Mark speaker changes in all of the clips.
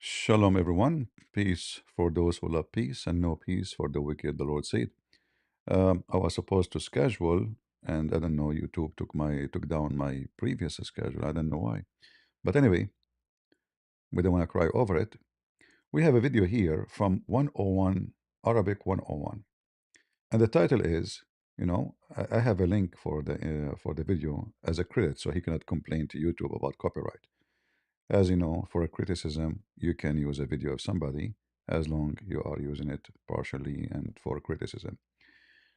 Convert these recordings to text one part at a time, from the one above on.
Speaker 1: Shalom, everyone. Peace for those who love peace, and no peace for the wicked, the Lord said. I was supposed to schedule, and I don't know. YouTube took down my previous schedule. I don't know why, but anyway, we don't want to cry over it. We have a video here from 101 Arabic 101, and the title is, I have a link for the video as a credit, so he cannot complain to YouTube about copyright. As you know, for a criticism, you can use a video of somebody as long you are using it partially and for criticism.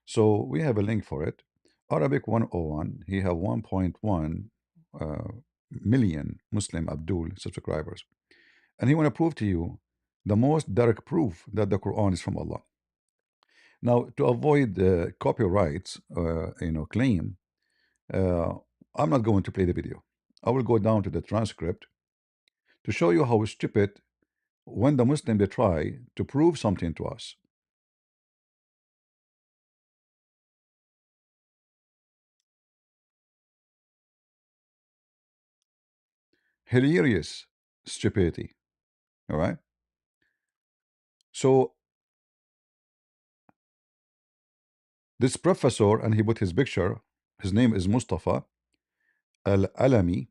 Speaker 1: So we have a link for it. Arabic 101, he have 1.1 uh, million Muslim Abdul subscribers. And he want to prove to you the most direct proof that the Quran is from Allah. Now, to avoid copyrights, claim, uh, I'm not going to play the video. I will go down to the transcript to show you how stupid when the Muslim they try to prove something to us. Hilarious stupidity. All right. So this professor, and he put his picture, his name is Mustafa Al-Alami,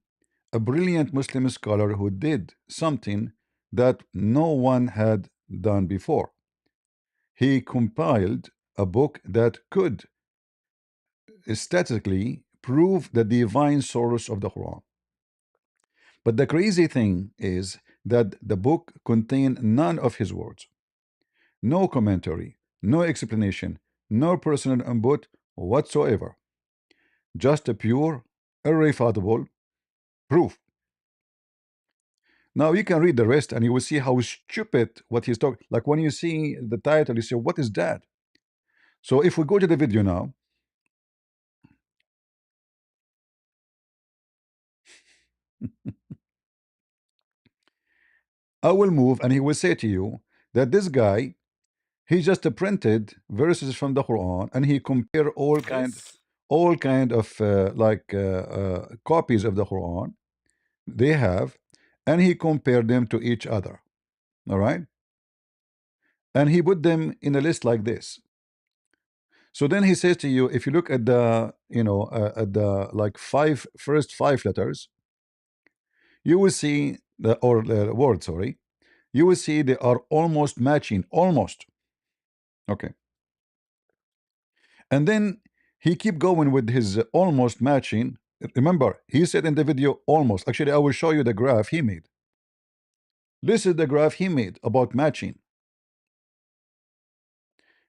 Speaker 1: a brilliant Muslim scholar who did something that no one had done before. He compiled a book that could statistically prove the divine source of the Quran. But the crazy thing is that the book contained none of his words, no commentary, no explanation, no personal input whatsoever, just a pure, irrefutable proof. Now you can read the rest and you will see how stupid what he's talking. Like when you see the title, you say, "What is that?" So if we go to the video now, I will move and he will say to you that this guy, he just printed verses from the Quran and he compare
Speaker 2: This
Speaker 1: all kind of copies of the Quran they have, and he compared them to each other. All right, and he put them in a list like this. So then he says to you, if you look at the at the like first five letters, you will see the word, sorry, you will see they are almost matching, almost. Okay, and then he keep going with his almost matching. Remember, he said in the video almost. Actually, I will show you the graph he made. This is the graph he made about matching.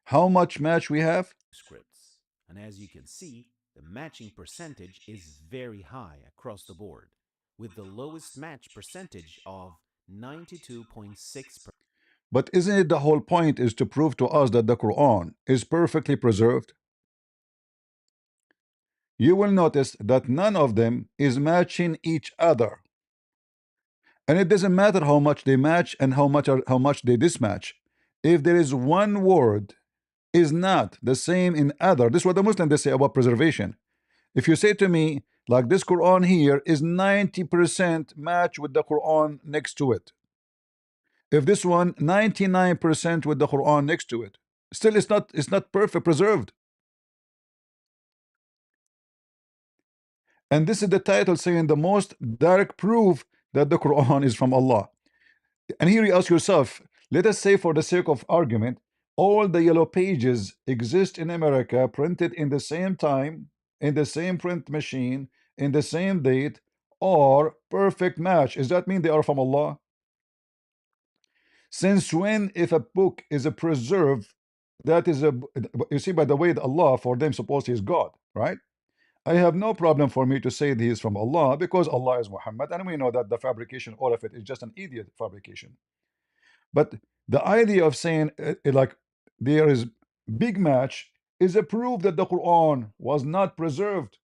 Speaker 1: How much match we have?
Speaker 2: scripts, and as you can see, the matching percentage is very high across the board, with the lowest match percentage of 92.6%.
Speaker 1: But isn't it the whole point is to prove to us that the Quran is perfectly preserved? You will notice that none of them is matching each other. And it doesn't matter how much they match and how much they dismatch. If there is one word is not the same in other, this is what the Muslims they say about preservation. If you say to me, like this Quran here is 90% match with the Quran next to it. If this one 99% with the Quran next to it, still it's not perfect preserved. And this is the title saying the most direct proof that the Quran is from Allah. And here you ask yourself, let us say for the sake of argument, all the yellow pages exist in America, printed in the same time, in the same print machine, in the same date, or perfect match. Does that mean they are from Allah? Since when, if a book is a preserved, that is a, you see, by the way, Allah for them suppose he is God, right? I have no problem for me to say he is from Allah because Allah is Muhammad, and we know that the fabrication, all of it, is just an idiot fabrication. But the idea of saying like there is big match is a proof that the Quran was not preserved.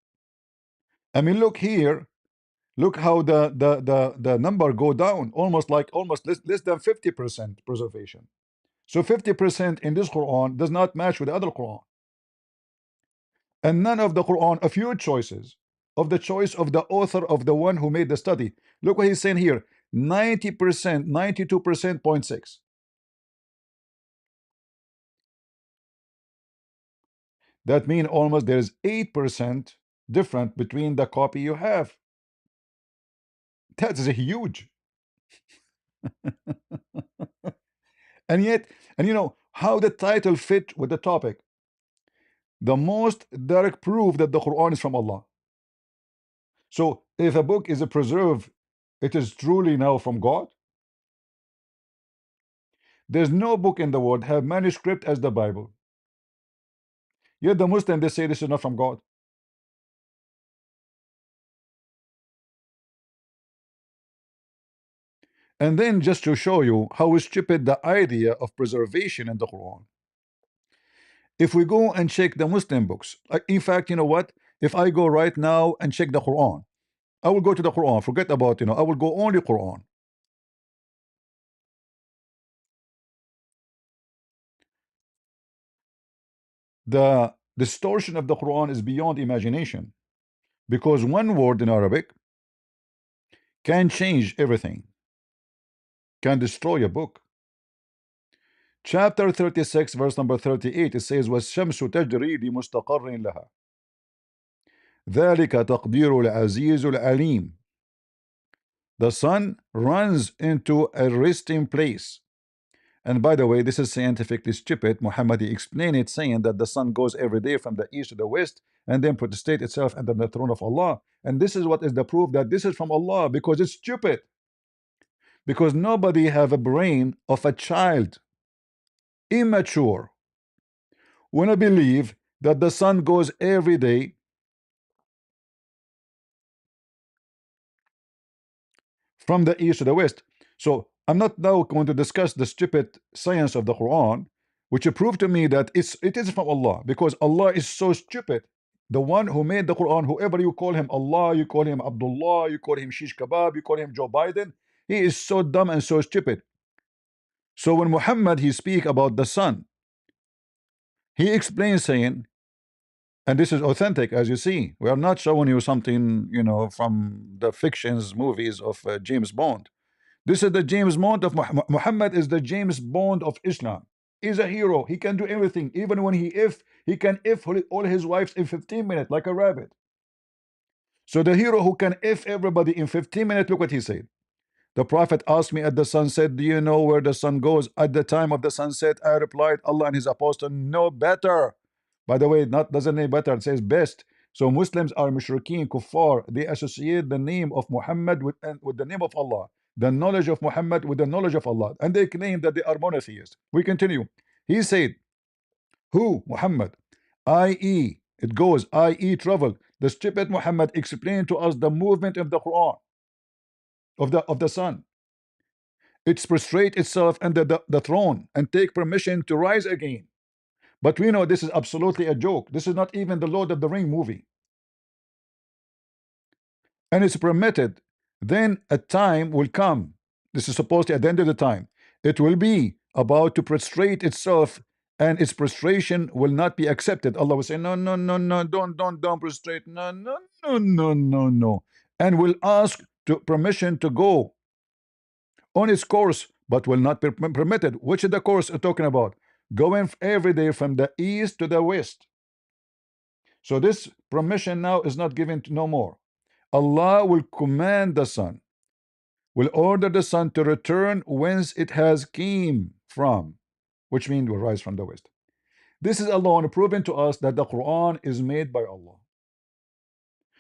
Speaker 1: I mean, look here, look how the number go down, almost less than 50% preservation. So 50% in this Quran does not match with the other Quran. And none of the Quran, a few choices of the choice of the author of the one who made the study. Look what he's saying here. 90%, 92% point six. That means almost there's 8% different between the copy you have. That is a huge. And yet, and you know how the title fit with the topic. The most direct proof that the Quran is from Allah. So if a book is a preserved, it is truly now from God. There's no book in the world have manuscript as the Bible. Yet the Muslim they say this is not from God. And then just to show you how stupid the idea of preservation in the Quran. If we go and check the Muslim books, like in fact, you know what? If I go right now and check the Quran, I will go to the Quran. Forget about, I will go only Quran. The distortion of the Quran is beyond imagination because one word in Arabic can change everything, can destroy a book. Chapter 36, verse number 38, it says, وَالشَّمْسُ تَجْرِي لِمُسْتَقَرٍ لَهَا ذَلِكَ تَقْدِيرُ الْعَزِيزُ الْعَلِيمُ. The sun runs into a resting place. And by the way, this is scientifically stupid. Muhammad explained it, saying that the sun goes every day from the east to the west and then prostrate itself under the throne of Allah. And this is what is the proof that this is from Allah, because it's stupid. Because nobody have a brain of a child, immature, when I believe that the sun goes every day from the east to the west. So I'm not now going to discuss the stupid science of the Quran, which proved to me that it is from Allah, because Allah is so stupid. The one who made the Quran, whoever you call him Allah, you call him Abdullah, you call him Shish Kebab, you call him Joe Biden, he is so dumb and so stupid. So when Muhammad he speak about the sun, he explains saying, and this is authentic, as you see, we are not showing you something from the fictions movies of James Bond. This is the James Bond of Muhammad is the James Bond of Islam. He's a hero. He can do everything. Even when he can if all his wives in 15 minutes like a rabbit. So the hero who can if everybody in 15 minutes, look what he said. The Prophet asked me at the sunset, do you know where the sun goes? At the time of the sunset, I replied, Allah and his apostle know better. By the way, not doesn't say better, it says best. So Muslims are mushrikeen, kuffar. They associate the name of Muhammad with the name of Allah, the knowledge of Muhammad with the knowledge of Allah, and they claim that they are monotheists. We continue. He said, who? Muhammad. I.e. It goes, i.e. travel. The stupid Muhammad explained to us the movement of the Quran, of the sun. It's prostrate itself under the throne and take permission to rise again. But we know this is absolutely a joke. This is not even the Lord of the Ring movie. And it's permitted. Then a time will come. This is supposed to at the end of the time. It will be about to prostrate itself, and its prostration will not be accepted. Allah will say, no, no, no, no, don't prostrate. No, no, no, no, no, no. And will ask to permission to go on its course, but will not be permitted. Which is the course we're talking about? Going every day from the east to the west. So this permission now is not given to no more. Allah will command the sun, will order the sun to return whence it has came from, which means will rise from the west. This is alone proven to us that the Quran is made by Allah.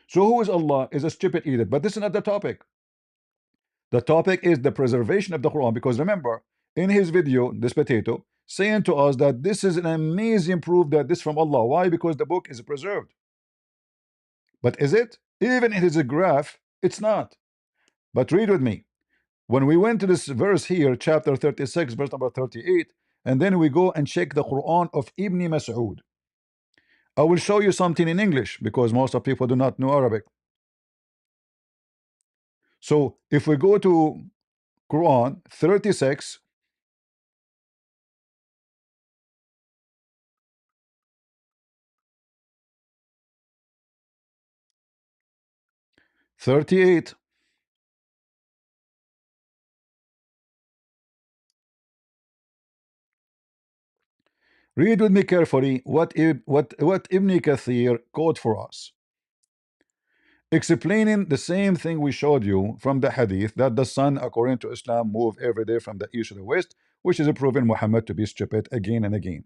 Speaker 1: So who is Allah is a stupid idiot, but this is not the topic. The topic is the preservation of the Quran, because remember, in his video, this potato, saying to us that this is an amazing proof that this from Allah. Why? Because the book is preserved. But is it? Even if it is a graph, it's not. But read with me. When we went to this verse here, chapter 36, verse number 38, and then we go and check the Quran of Ibn Mas'ud. I will show you something in English because most of people do not know Arabic. So if we go to Quran 36, 38, Read with me carefully what Ibn Kathir quote for us, explaining the same thing we showed you from the hadith that the sun, according to Islam, move every day from the east to the west, which is proven Muhammad to be stupid again and again.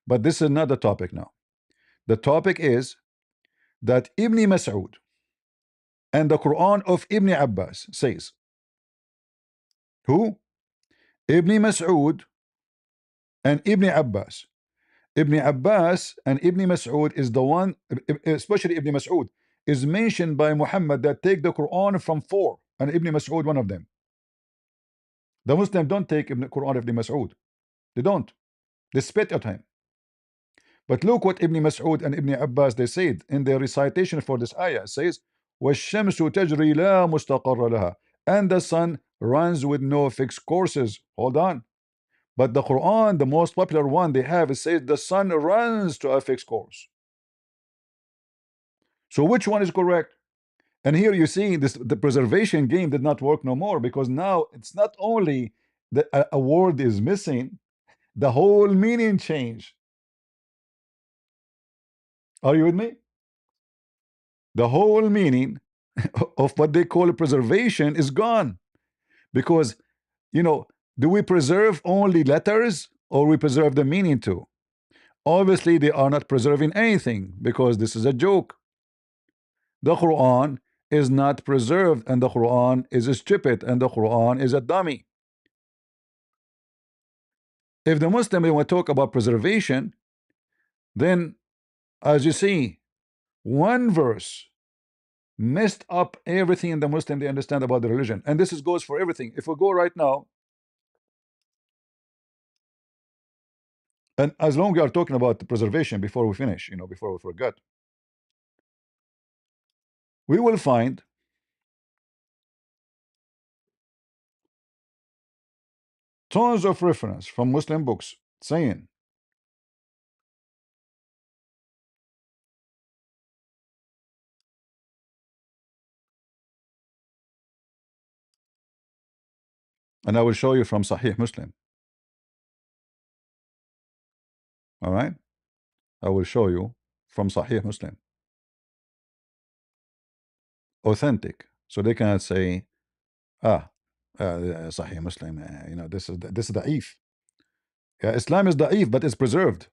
Speaker 1: But this is not the topic now. The topic is that Ibn Mas'ud and the Quran of Ibn Abbas says, who? Ibn Mas'ud and Ibn Abbas. Ibn Abbas and Ibn Mas'ud is the one, especially Ibn Mas'ud, is mentioned by Muhammad that take the Quran from four, and Ibn Mas'ud one of them. The Muslims don't take Ibn Quran of Ibn Mas'ud. They don't. They spit at him. But look what Ibn Mas'ud and Ibn Abbas they said in their recitation for this ayah. It says, وَالشَّمْسُ تَجْرِي لَا مُسْتَقَرَّ لَهَا, and the sun runs with no fixed courses. Hold on. But the Quran, the most popular one they have, it says the sun runs to a fixed course. So which one is correct? And here you see this, the preservation game did not work no more, because now it's not only that a word is missing, the whole meaning change. Are you with me? The whole meaning of what they call preservation is gone, because, you know, do we preserve only letters or we preserve the meaning too? Obviously they are not preserving anything, because this is a joke. The Quran is not preserved, and the Quran is stupid, and the Quran is a dummy. If the Muslim want to talk about preservation, then as you see, one verse messed up everything in the Muslim they understand about the religion, and this is goes for everything. If we go right now, and as long we are talking about the preservation before we finish, you know, before we forget, we will find tons of reference from Muslim books saying and I will show you from Sahih Muslim. All right, I will show you from Sahih Muslim, authentic, so they cannot say, ah, Sahih Muslim, you know, this is da'if. Yeah, Islam is da'if, but it's preserved.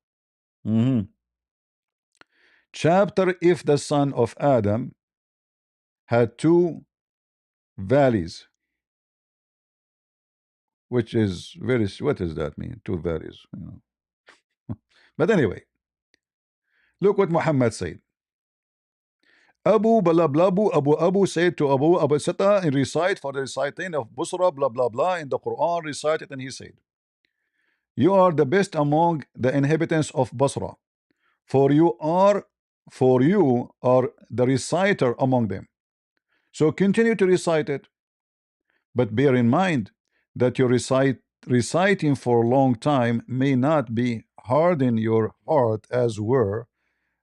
Speaker 1: Chapter, if the son of Adam had two valleys, which is very, what does that mean? Two valleys, you know. But anyway, look what Muhammad said. Abu Balablabu Abu said to Abu Sata in recite for the reciting of Busra blah blah blah in the Quran, recited, and he said, you are the best among the inhabitants of Basra, for you are the reciter among them. So continue to recite it, but bear in mind that your reciting for a long time may not be harden your heart as were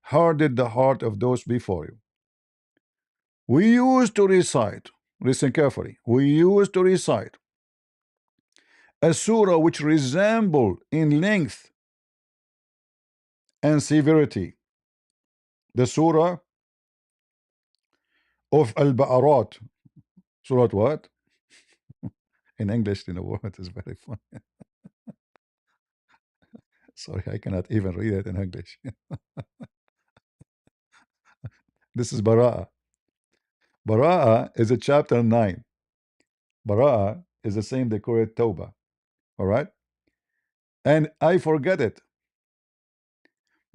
Speaker 1: hardened the heart of those before you. We used to recite, listen carefully, we used to recite a surah which resembled in length and severity the surah of Al-Ba'arat. Surah what? In English, you know what is very funny. Sorry, I cannot even read it in English. This is Bara'a. Bara'a is a chapter 9. Bara'a is the same they call it Tawbah. All right? And I forget it.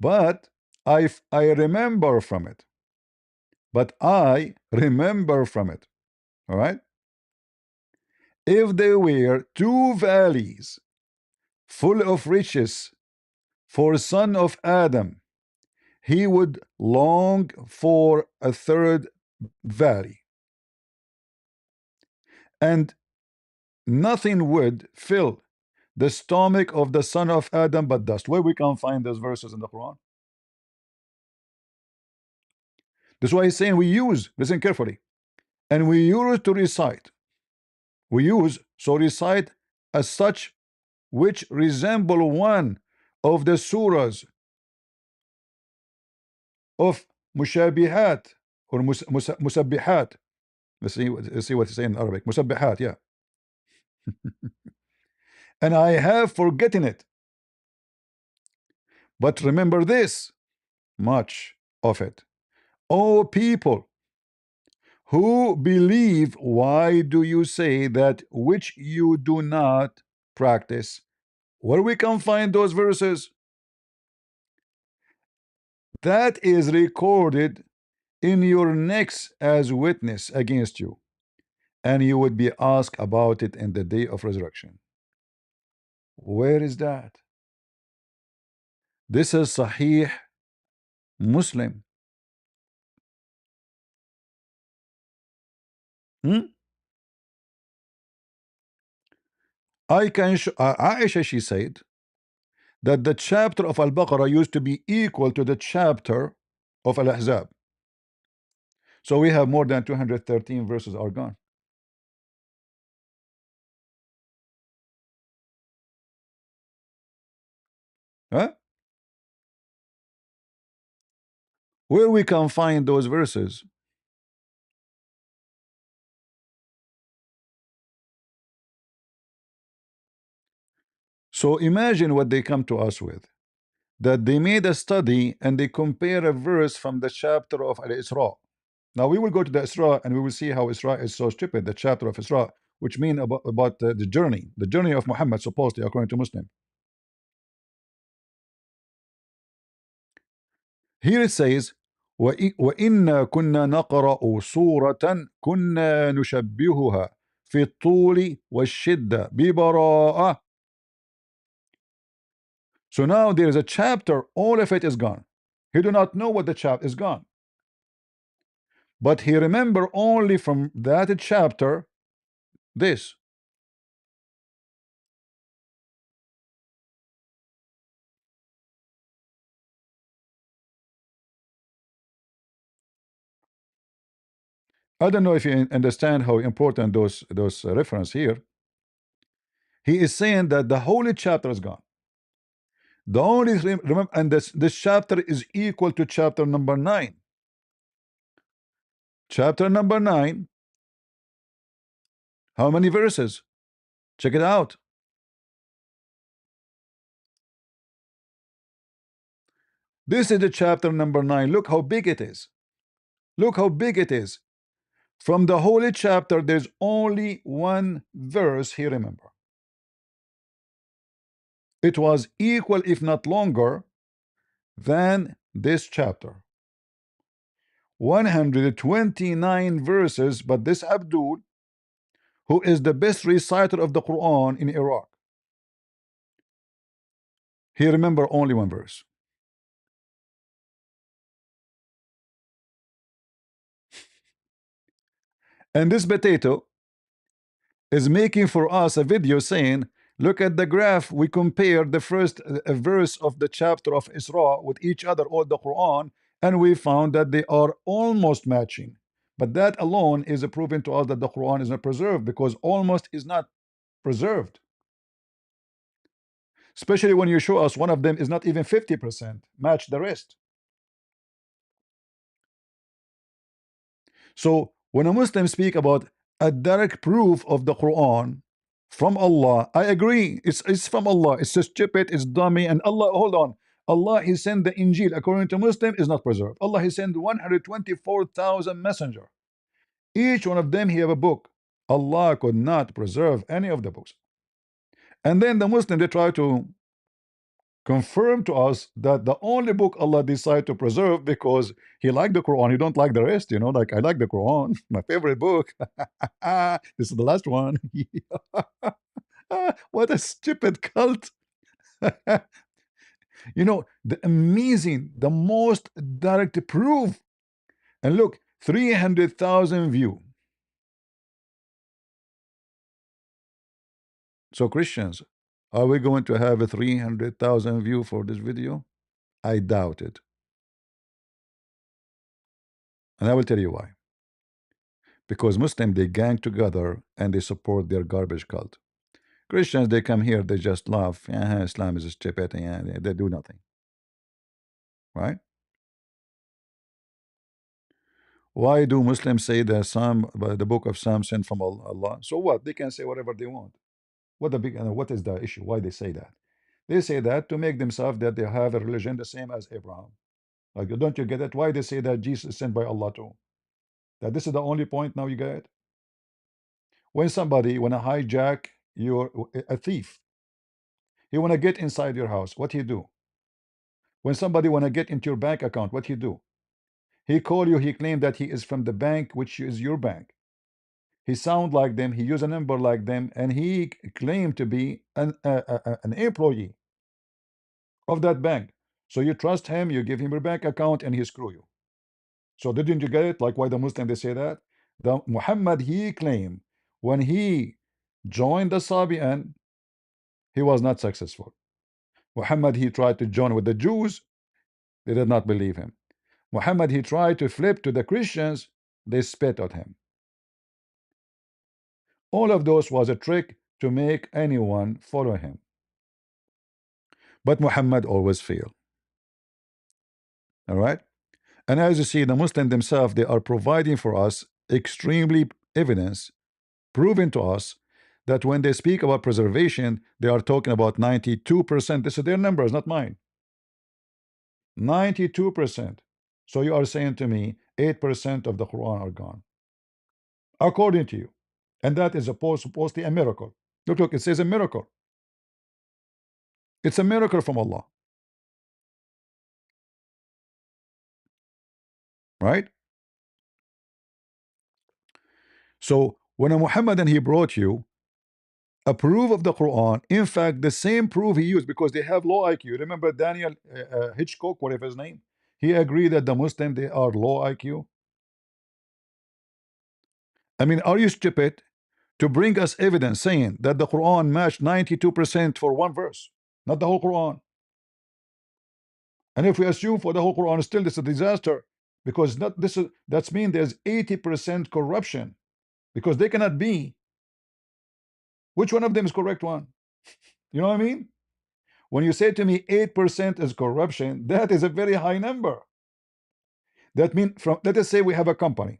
Speaker 1: But I remember from it. But I remember from it. All right? If there were two valleys full of riches for son of Adam, he would long for a third valley. And nothing would fill the stomach of the son of Adam but dust. Where we can find those verses in the Quran? That's why he's saying we use, listen carefully, and we use to recite. We use, so recite as such which resemble one of the surahs of mushabihat or musabbihat. Let's see what it's saying in Arabic. Musabbihat, yeah. And I have forgotten it. But remember this much of it. O people who believe, why do you say that which you do not practice? Where we can find those verses? That is recorded in your necks as witness against you, and you would be asked about it in the day of resurrection. Where is that? This is Sahih Muslim. Hmm? I can Aisha, she said that the chapter of Al-Baqarah used to be equal to the chapter of Al-Ahzab. So we have more than 213 verses are gone. Huh? Where we can find those verses? So imagine what they come to us with. That they made a study and they compare a verse from the chapter of Al-Isra. Now we will go to the Isra and we will see how Isra is so stupid, the chapter of Isra, which mean about the journey of Muhammad, supposedly according to Muslim. Here it says, وَإِنَّا كُنَّا نَقْرَأُ سُورَةً كُنَّا نُشَبِّهُهَا في الطول والشدة ببراءة. So now there is a chapter, all of it is gone. He do not know what the chapter is gone. But he remember only from that chapter this. I don't know if you understand how important those reference here. He is saying that the holy chapter is gone. The only thing, remember, and this chapter is equal to chapter number 9. Chapter number 9, how many verses? Check it out. This is the chapter number 9. Look how big it is. Look how big it is. From the holy chapter, there's only one verse here, remember. It was equal, if not longer, than this chapter. 129 verses, but this Abdul, who is the best reciter of the Quran in Iraq, he remember only one verse. And this potato is making for us a video saying, look at the graph, we compare the first verse of the chapter of Isra with each other, or the Quran, and we found that they are almost matching. But that alone is a proven to us that the Quran is not preserved, because almost is not preserved. Especially when you show us one of them is not even 50%, match the rest. So when a Muslim speak about a direct proof of the Quran from Allah, I agree. It's from Allah. It's just stupid. It's dummy. And Allah, hold on. Allah, He sent the Injil according to Muslim is not preserved. Allah, He sent 124,000 messenger. Each one of them He have a book. Allah could not preserve any of the books. And then the Muslim, they try to confirm to us that the only book Allah decided to preserve because He liked the Quran, He don't like the rest, you know, like I like the Quran, my favorite book. This is the last one. What a stupid cult. You know, the amazing, the most direct proof. And look, 300,000 view. So Christians, are we going to have a 300,000 view for this video? I doubt it. And I will tell you why. Because Muslim, they gang together and they support their garbage cult. Christians, they come here, they just laugh. Islam is stupid. Yeah, they do nothing, right? Why do Muslims say that the book of Psalm sent from Allah? So what? They can say whatever they want. What is the issue? Why they say that? They say that to make themselves that they have a religion the same as Abraham. Like, don't you get it? Why they say that Jesus is sent by Allah too? That this is the only point now you get it? When somebody wanna hijack your a thief, he wanna get inside your house, what he do? When somebody wanna get into your bank account, what he do? He call you, he claim that he is from the bank, which is your bank. He sound like them, he use a number like them, and he claimed to be an employee of that bank. So you trust him, you give him your bank account, and he screw you. So didn't you get it? Like why the Muslim they say that? The Muhammad he claimed when he joined the Sabian, he was not successful. Muhammad he tried to join with the Jews, they did not believe him. Muhammad he tried to flip to the Christians, they spit at him. All of those was a trick to make anyone follow him. But Muhammad always failed. All right. And as you see, the Muslim themselves, they are providing for us extremely evidence, proven to us that when they speak about preservation, they are talking about 92%. This is their numbers, not mine. 92%. So you are saying to me 8% of the Quran are gone, according to you. And that is supposedly a miracle. Look, it says a miracle. It's a miracle from Allah, right? So when a Muhammadan he brought you a proof of the Quran, in fact, the same proof he used because they have low IQ. Remember Daniel Hitchcock, whatever his name, he agreed that the Muslim they are low IQ. I mean, are you stupid to bring us evidence saying that the Quran matched 92% for one verse, not the whole Quran? And if we assume for the whole Quran, still this is a disaster because not this is that's mean there's 80% corruption because they cannot be. Which one of them is correct one? You know what I mean? When you say to me 8% is corruption, that is a very high number. That means from let us say we have a company.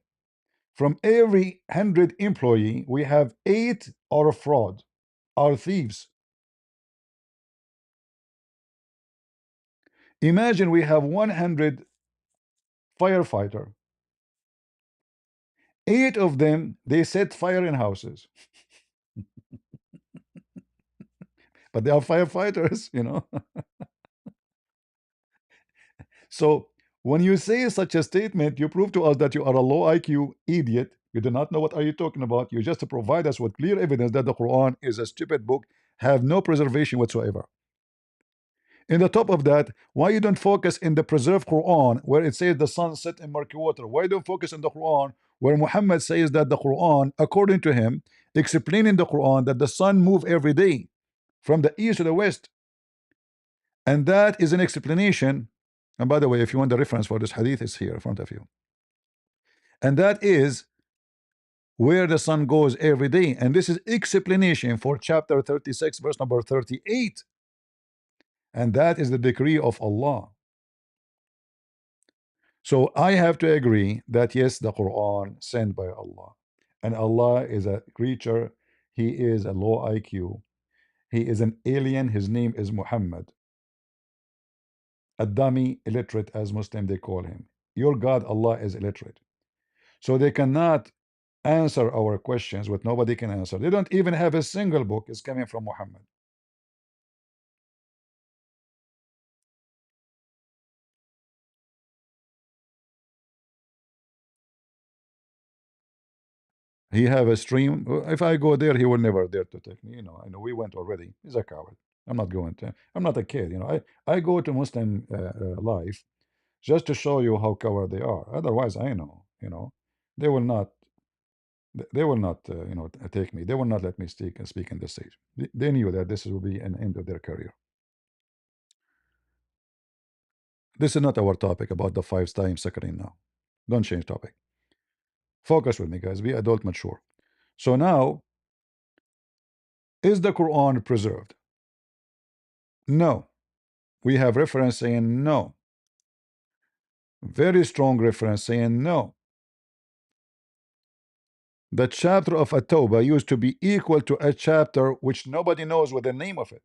Speaker 1: From every 100 employee, we have 8 are fraud, are thieves. Imagine we have 100 firefighter. 8 of them they set fire in houses, but they are firefighters, you know. So when you say such a statement, you prove to us that you are a low IQ idiot. You do not know what are you talking about. You just provide us with clear evidence that the Quran is a stupid book, have no preservation whatsoever. In the top of that, why you don't focus in the preserved Quran where it says the sun set in murky water? Why don't focus on the Quran where Muhammad says that the Quran, according to him, explaining the Quran that the sun move every day from the east to the west, and that is an explanation. And by the way, if you want the reference for this hadith, it's here in front of you. And that is where the sun goes every day. And this is explanation for chapter 36, verse number 38. And that is the decree of Allah. So I have to agree that yes, the Quran sent by Allah. And Allah is a creature, He is a low IQ, He is an alien, His name is Muhammad. A dummy, illiterate, as Muslim they call him. Your God, Allah, is illiterate. So they cannot answer our questions, what nobody can answer. They don't even have a single book is coming from Muhammad. He have a stream. If I go there, he will never dare to take me. You know, I know we went already. He's a coward. I'm not going to. I'm not a kid. You know, I go to Muslim life just to show you how coward they are. Otherwise, I know. You know, they will not. They will not. You know, take me. They will not let me speak in this stage. They knew that this will be an end of their career. This is not our topic about the 5 times suckering now. Don't change topic. Focus with me, guys. Be adult mature. So now Is the Quran preserved? No. We have reference saying no. Very strong reference saying no. The chapter of At-Tawbah used to be equal to a chapter which nobody knows what the name of it.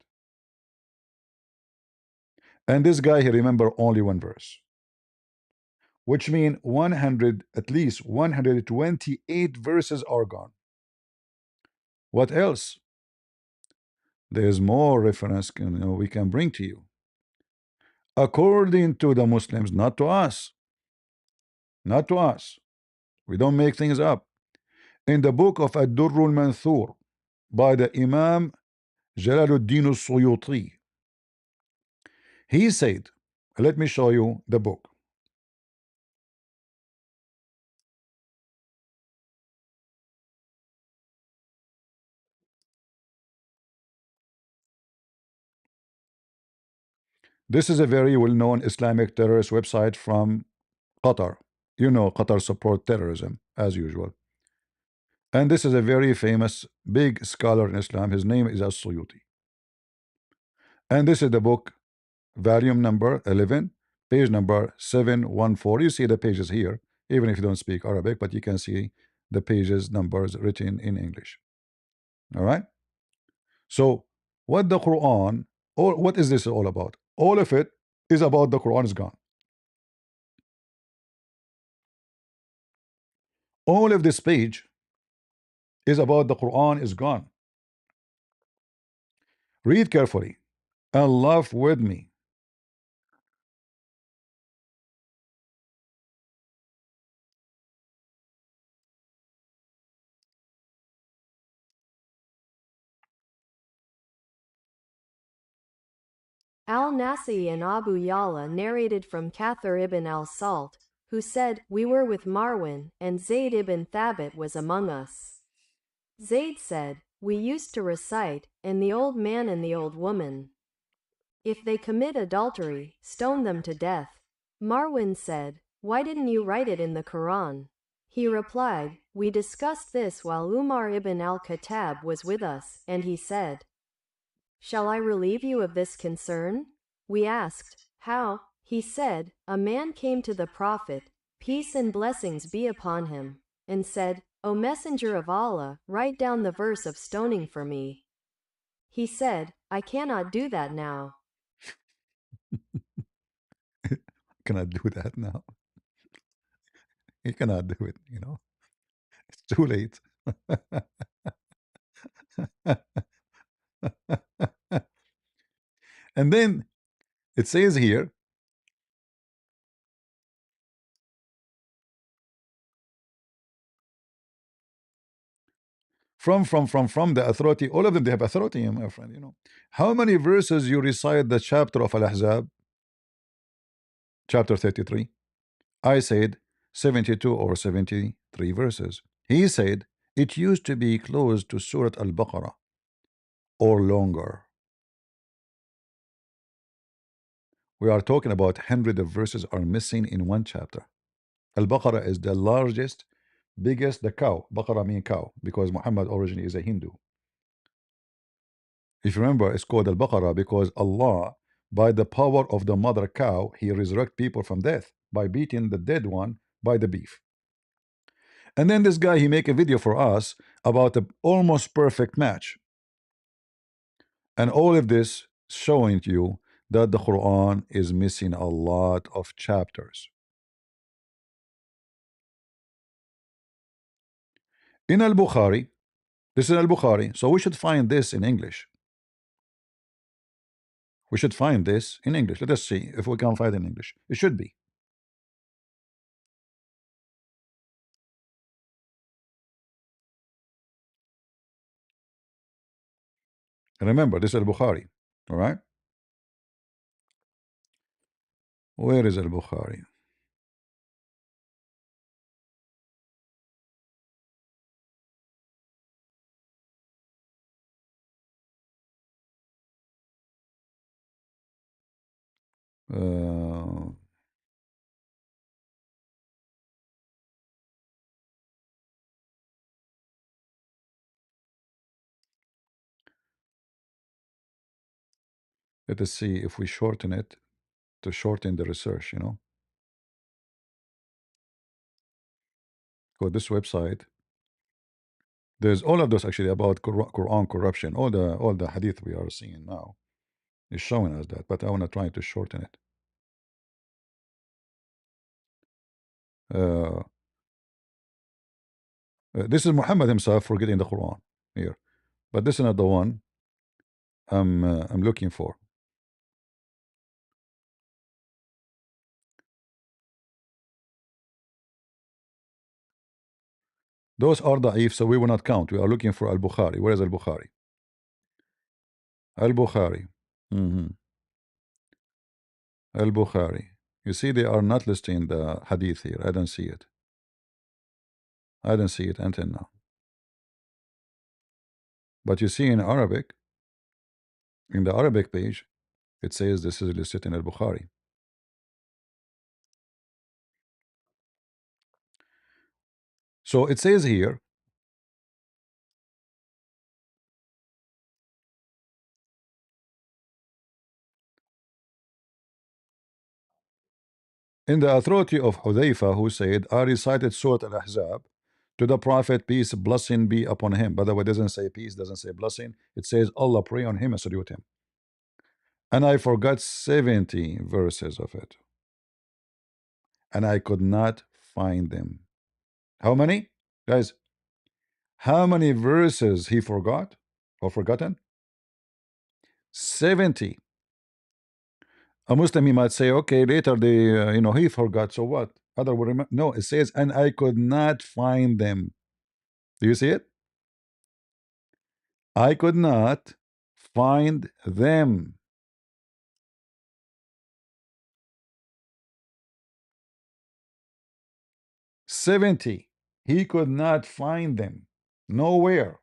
Speaker 1: And this guy, he remember only one verse, which mean 100, at least 128 verses are gone. What else? There's more reference we can bring to you. According to the Muslims, not to us. Not to us. We don't make things up. In the book of Ad-Durrul Manthur by the Imam Jalaluddin al-Suyuti, he said, let me show you the book. This is a very well-known Islamic terrorist website from Qatar. You know, Qatar support terrorism as usual. And this is a very famous big scholar in Islam. His name is As-Suyuti. And this is the book, volume number 11, page number 714. You see the pages here, even if you don't speak Arabic, but you can see the pages numbers written in English. All right. So what the Quran, or what is this all about? All of it is about the Quran is gone. All of this page is about the Quran is gone. Read carefully and laugh with me.
Speaker 3: Al-Nasi and Abu Yala narrated from Kathir ibn al-Salt, who said, "We were with Marwan, and Zayd ibn Thabit was among us. Zayd said, "We used to recite, and the old man and the old woman. If they commit adultery, stone them to death." Marwan said, "Why didn't you write it in the Quran?" He replied, "We discussed this while Umar ibn al-Khattab was with us, and he said, 'Shall I relieve you of this concern?' We asked, 'How?' He said, 'A man came to the Prophet, peace and blessings be upon him, and said, 'O Messenger of Allah, write down the verse of stoning for me.' He said, 'I cannot do that now.'"
Speaker 1: Cannot do that now. You cannot do it. It's too late. And then it says here, from the authority, all of them they have authority, my friend. How many verses you recite the chapter of Al-Ahzab, chapter 33? I said 72 or 73 verses. He said it used to be close to Surah Al-Baqarah or longer. We are talking about hundreds of verses are missing in one chapter. Al-Baqarah is the largest, biggest, the cow. Baqarah means cow because Muhammad originally is a Hindu. If you remember, it's called Al-Baqarah because Allah, by the power of the mother cow, he resurrect people from death by beating the dead one by the beef. And then this guy, he make a video for us about the almost perfect match. And all of this showing to you that the Quran is missing a lot of chapters. In Al-Bukhari, this is Al-Bukhari, so we should find this in English. We should find this in English. Let us see if we can find it in English. It should be. Remember, this is Al-Bukhari. All right? Where is Al-Bukhari? Uh, Let us see if we shorten it to shorten the research, you know. Go this website. There's all of those actually about Quran corruption. All the hadith we are seeing now is showing us that, but I want to try to shorten it. This is Muhammad himself forgetting the Quran here, but this is not the one I'm looking for. Those are da'if, so we will not count. We are looking for Al-Bukhari. Where is Al-Bukhari? Al-Bukhari. Al-Bukhari. You see, they are not listing the hadith here. I don't see it. I don't see it until now. But you see in Arabic, in the Arabic page, it says this is listed in Al-Bukhari. So it says here, in the authority of Hudayfa, who said, I recited Surah Al-Ahzab to the Prophet, peace, blessing be upon him. By the way, it doesn't say peace, doesn't say blessing. It says Allah pray on him and salute him. And I forgot 70 verses of it. And I could not find them. How many? Guys, how many verses he forgot or forgotten? 70. A Muslim, he might say, okay, later they, he forgot, so what? Other will remember. No, it says, and I could not find them. Do you see it? I could not find them. "70." He could not find them. Nowhere.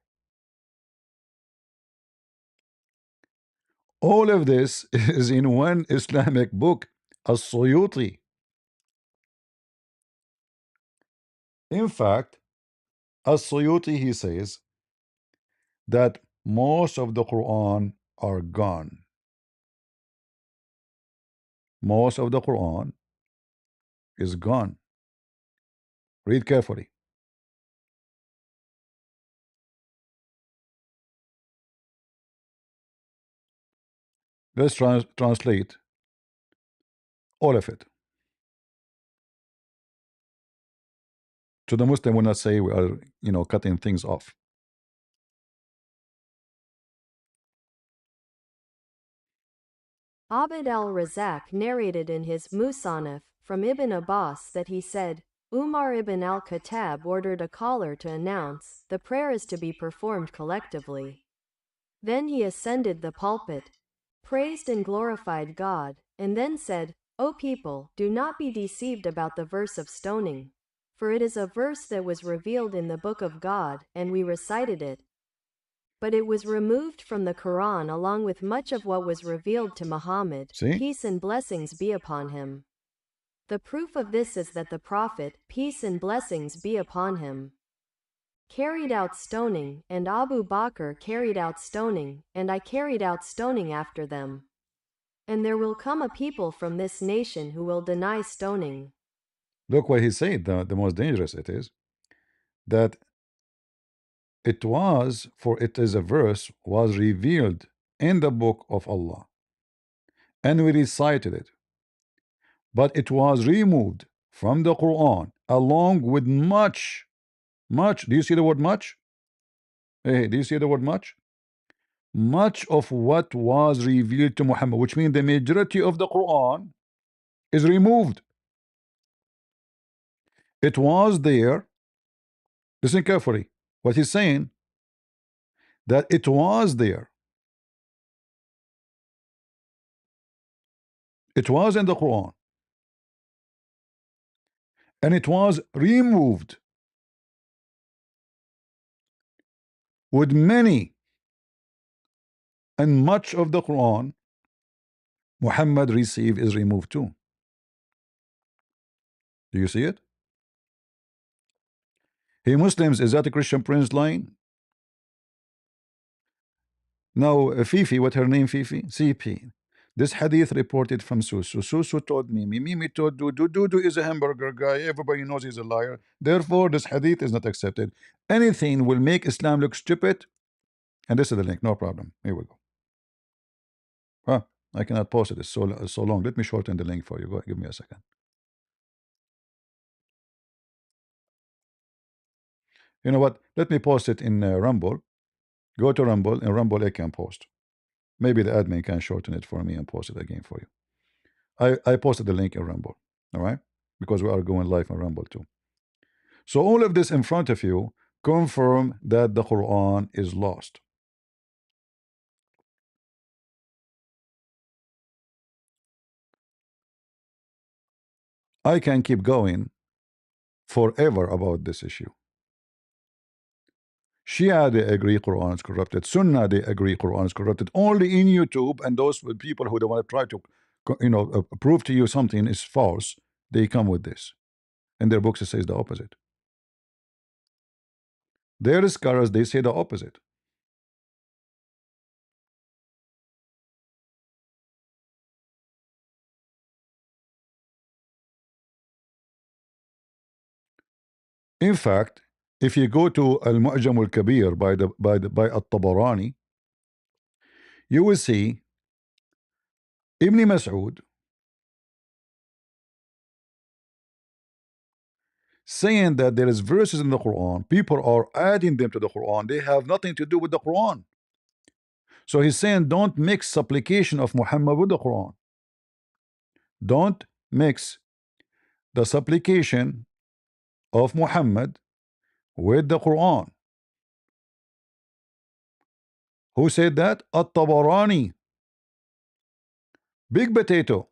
Speaker 1: All of this is in one Islamic book, As-Suyuti. In fact, As-Suyuti, he says that most of the Quran are gone. Most of the Quran is gone. Read carefully. Let's translate all of it. To the Muslim, will not say we are, cutting things off.
Speaker 3: Abd al-Razak narrated in his Musannaf from Ibn Abbas that he said, Umar ibn al-Khattab ordered a caller to announce, the prayer is to be performed collectively. Then he ascended the pulpit, praised and glorified God, and then said, O people, do not be deceived about the verse of stoning. For it is a verse that was revealed in the book of God, and we recited it. But it was removed from the Quran along with much of what was revealed to Muhammad,
Speaker 1: See?
Speaker 3: peace and blessings be upon him. The proof of this is that the Prophet, peace and blessings be upon him, carried out stoning, and Abu Bakr carried out stoning, and I carried out stoning after them. And there will come a people from this nation who will deny stoning.
Speaker 1: Look what he said, the most dangerous it is, that it was, for it is a verse, was revealed in the book of Allah. And we recited it. But it was removed from the Quran along with much. Do you see the word much? Hey, do you see the word much? Much of what was revealed to Muhammad, which means the majority of the Quran is removed. It was there. Listen carefully. What he's saying, that it was there. It was in the Quran. And it was removed with many and much of the Quran Muhammad received is removed too. Do you see it? Hey Muslims, is that a Christian Prince lying? Now Fifi, what her name, Fifi? CP. This hadith reported from Susu. Susu told Mimi. Mimi told Dudu. Dudu is a hamburger guy. Everybody knows he's a liar. Therefore, this hadith is not accepted. Anything will make Islam look stupid. And this is the link. No problem. Here we go. Huh? I cannot post it. It's so long. Let me shorten the link for you. Go. Give me a second. You know what? Let me post it in Rumble. Go to Rumble. In Rumble, I can post. Maybe the admin can shorten it for me and post it again for you. I posted the link in Rumble. All right? Because we are going live on Rumble too. So all of this in front of you confirm that the Quran is lost. I can keep going forever about this issue. Shia, they agree Quran is corrupted. Sunnah, they agree Quran is corrupted. Only in YouTube, and those people who don't want to try to, prove to you something is false, they come with this. In their books, it says the opposite. Their scholars, they say the opposite. In fact, if you go to Al-Mu'jam al-Kabir by At-Tabarani, you will see Ibn Mas'ud saying that there is verses in the Quran, people are adding them to the Quran, they have nothing to do with the Quran. So he's saying don't mix supplication of Muhammad with the Quran. Don't mix the supplication of Muhammad with the Quran. Who said that? At-Tabarani. Big potato.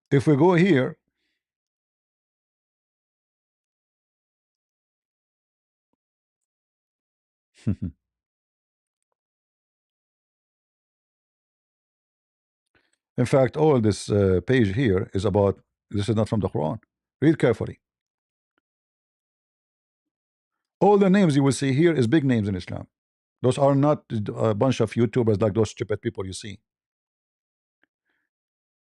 Speaker 1: If we go here, in fact, all this page here is about, this is not from the Quran. Read carefully. All the names you will see here is big names in Islam. Those are not a bunch of YouTubers like those stupid people you see.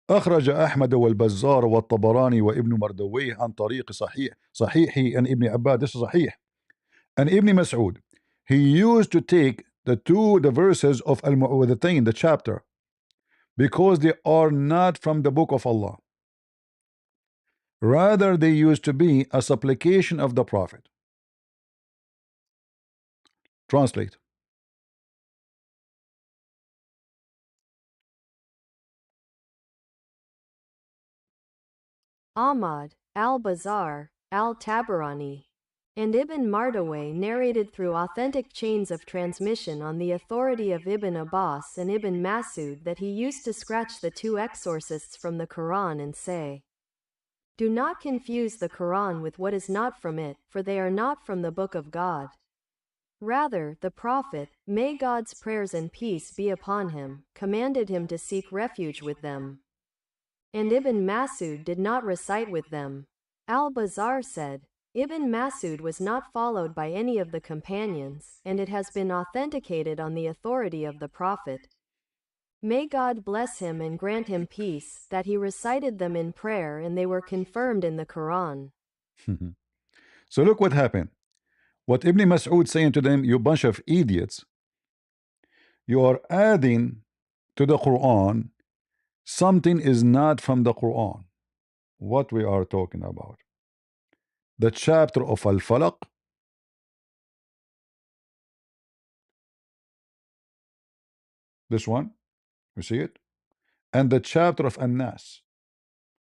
Speaker 1: أخرج أحمد والبزار والطبراني وابن مردويه عن طريق صحيحي and Ibn Abbas. This is صحيح. And Ibn Mas'ud, he used to take the verses of Al-Mu'awwidhatayn, the chapter, because they are not from the book of Allah. Rather, they used to be a supplication of the Prophet. Translate.
Speaker 3: Ahmad, al-Bazar, al-Tabarani, and Ibn Mardawayh narrated through authentic chains of transmission on the authority of Ibn Abbas and Ibn Masud that he used to scratch the two exorcists from the Quran and say, "Do not confuse the Quran with what is not from it, for they are not from the book of God." Rather, the Prophet, may God's prayers and peace be upon him, commanded him to seek refuge with them. And Ibn Masud did not recite with them. Al-Bazar said, Ibn Masud was not followed by any of the companions, and it has been authenticated on the authority of the Prophet, may God bless him and grant him peace, that he recited them in prayer and they were confirmed in the Quran.
Speaker 1: So look what happened. What Ibn Mas'ud saying to them, you bunch of idiots, you are adding to the Quran something is not from the Quran. What we are talking about? The chapter of Al-Falaq, this one, you see it, and the chapter of An-Nas.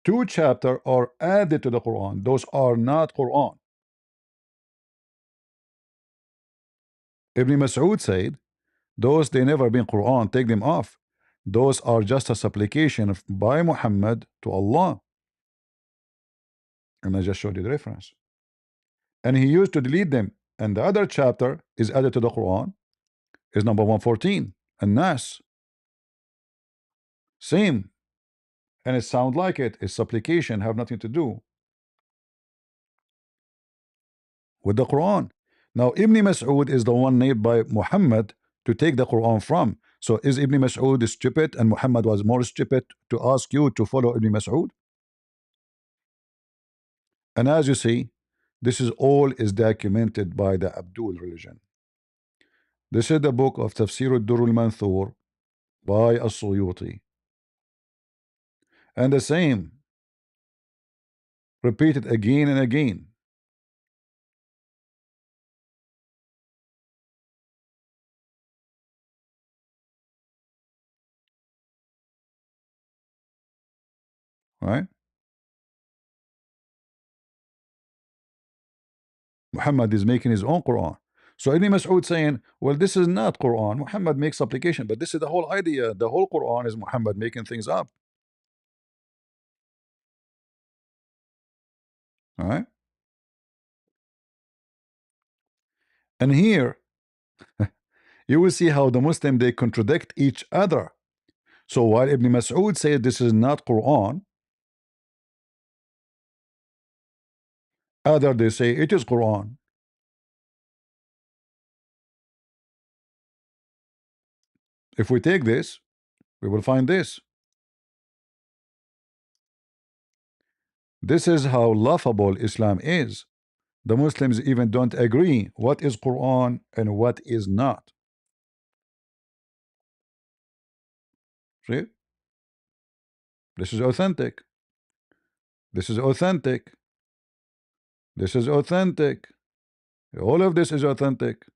Speaker 1: Two chapters are added to the Quran. Those are not Quran. Ibn Mas'ud said, those they never been Quran, take them off. Those are just a supplication by Muhammad to Allah. And I just showed you the reference. And he used to delete them. And the other chapter is added to the Quran, is number 114, An-Nas. Same. And it sounds like it. It's supplication, have nothing to do with the Quran. Now, Ibn Mas'ud is the one named by Muhammad to take the Quran from. So is Ibn Mas'ud stupid and Muhammad was more stupid to ask you to follow Ibn Mas'ud? And as you see, this is all is documented by the Abdul religion. This is the book of Tafsir al-Durr al-Manthur by As-Suyuti. And the same, repeated again and again. Right? Muhammad is making his own Quran. So Ibn Mas'ud saying, well, this is not Quran. Muhammad makes application, but this is the whole idea. The whole Quran is Muhammad making things up. All right? And here you will see how the Muslim they contradict each other. So while Ibn Mas'ud said this is not Quran, other they say it is Quran. If we take this, we will find this. This is how laughable Islam is. The Muslims even don't agree what is Quran and what is not. See? This is authentic. This is authentic. This is authentic. All of this is authentic.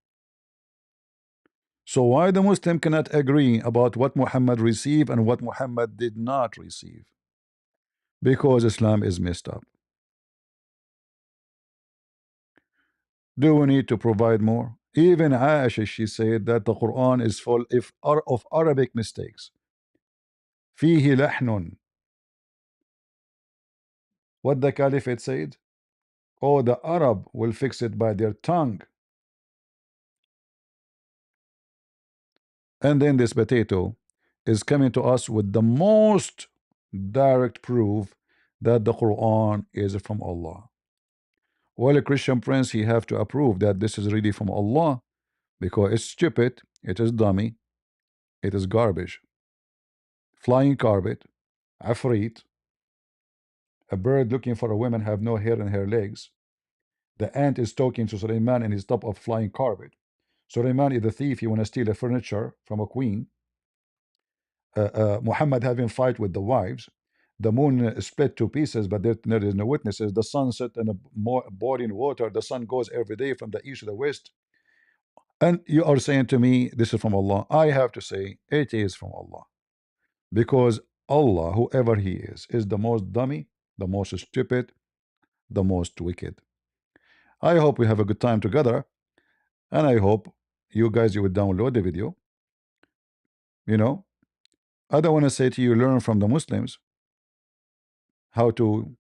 Speaker 1: So why the Muslim cannot agree about what Muhammad received and what Muhammad did not receive? Because Islam is messed up. Do we need to provide more? Even Aisha, she said that the Quran is full of Arabic mistakes. فيه لحن. What the Caliphate said? Oh, the Arab will fix it by their tongue. And then this potato is coming to us with the most direct proof that the Quran is from Allah. Well, a Christian prince, he have to approve that this is really from Allah because it's stupid, it is dummy, it is garbage. Flying carpet, afreet, a bird looking for a woman have no hair in her legs. The ant is talking to Suleiman in his top of flying carpet. Suleiman is a thief, he want to steal the furniture from a queen. Muhammad having fight with the wives. The moon split two pieces, but there is no witnesses. The sun set in a boiling water. The sun goes every day from the east to the west. And you are saying to me, this is from Allah. I have to say, it is from Allah. Because Allah, whoever He is the most dummy, the most stupid, the most wicked. I hope we have a good time together. And I hope you guys, you will download the video. You know, I don't want to say to you, learn from the Muslims how to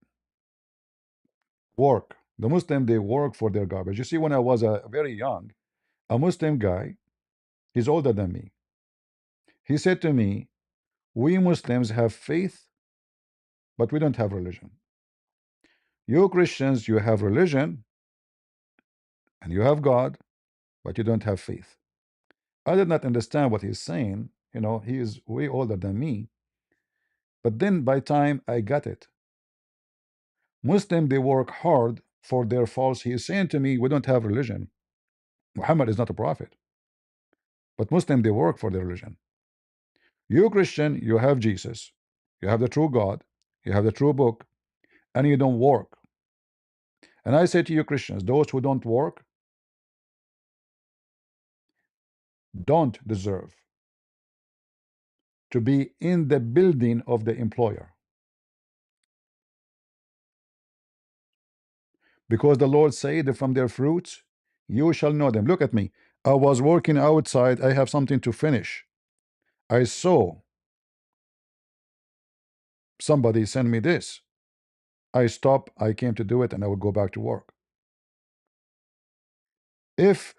Speaker 1: work. The Muslim, they work for their garbage. You see, when I was very young, a Muslim guy, he's older than me. He said to me, we Muslims have faith, but we don't have religion. You Christians, you have religion and you have God, but you don't have faith. I did not understand what he's saying. You know, he is way older than me. But then by time I got it. Muslim, they work hard for their false. He is saying to me, we don't have religion. Muhammad is not a prophet. But Muslim, they work for their religion. You Christian, you have Jesus. You have the true God. You have the true book. And you don't work. And I say to you Christians, those who don't work don't deserve to be in the building of the employer. Because the Lord said, from their fruits you shall know them. Look at me. I was working outside. I have something to finish. I saw somebody send me this. I stopped. I came to do it, and I would go back to work. If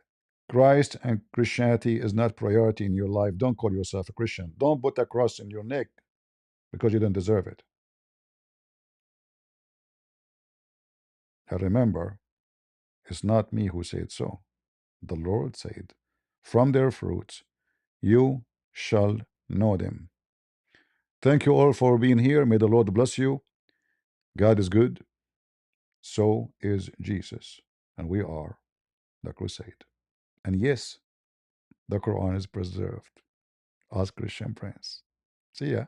Speaker 1: Christ and Christianity is not priority in your life, don't call yourself a Christian. Don't put a cross in your neck because you don't deserve it. And remember, it's not me who said so. The Lord said, from their fruits you shall know them. Thank you all for being here. May the Lord bless you. God is good. So is Jesus. And we are the crusade. And yes, the Quran is preserved. Ask Christian Prince. See ya.